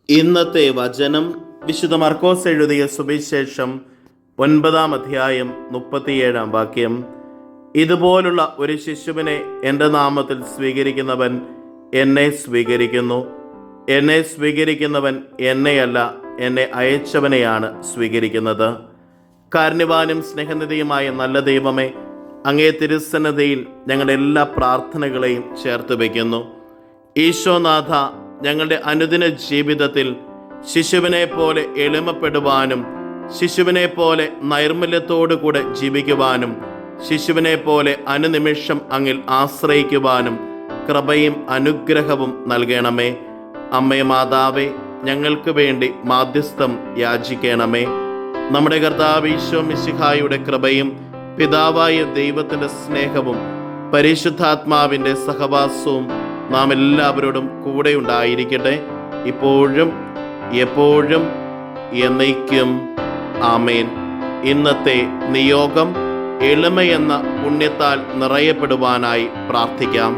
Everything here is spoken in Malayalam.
ഇന്നത്തെ വചനം വിശുദ്ധ മർക്കോസ് എഴുതിയ സുവിശേഷം 9-ാം അധ്യായം 37-ാം വാക്യം. ഇതുപോലുള്ള ഒരു ശിശുവിനെ എൻ്റെ നാമത്തിൽ സ്വീകരിക്കുന്നവൻ എന്നെ സ്വീകരിക്കുന്നു, എന്നെ സ്വീകരിക്കുന്നവൻ എന്നെയല്ല, എന്നെ അയച്ചവനെയാണ് സ്വീകരിക്കുന്നത്. കാരുണ്യവാനും സ്നേഹനിധിയുമായ നല്ല ദൈവമേ, അങ്ങേ തിരുസന്നിധിയിൽ ഞങ്ങളുടെ എല്ലാ പ്രാർത്ഥനകളെയും ചേർത്ത് വയ്ക്കുന്നു. ഈശോനാഥ, ഞങ്ങളുടെ അനുദിന ജീവിതത്തിൽ ശിശുവിനെ പോലെ എളിമപ്പെടുവാനും ശിശുവിനെ പോലെ നൈർമല്യത്തോടു കൂടെ ജീവിക്കുവാനും ശിശുവിനെ പോലെ അനുനിമിഷം അങ്ങിൽ ആശ്രയിക്കുവാനും കൃപയും അനുഗ്രഹവും നൽകണമേ. അമ്മേ മാതാവേ, ഞങ്ങൾക്ക് വേണ്ടി മാധ്യസ്ഥം യാചിക്കണമേ. നമ്മുടെ കർത്താവ് ഈശോ മിശിഹായുടെ കൃപയും പിതാവായ ദൈവത്തിൻ്റെ സ്നേഹവും പരിശുദ്ധാത്മാവിൻ്റെ സഹവാസവും നാം എല്ലാവരോടും കൂടെ ഉണ്ടായിരിക്കട്ടെ, ഇപ്പോഴും എപ്പോഴും എന്നേക്കും. ആമേൻ. ഇന്നത്തെ നിയോഗം എളിമയെന്ന പുണ്യത്താൽ നിറയപ്പെടുവാനായി പ്രാർത്ഥിക്കാം.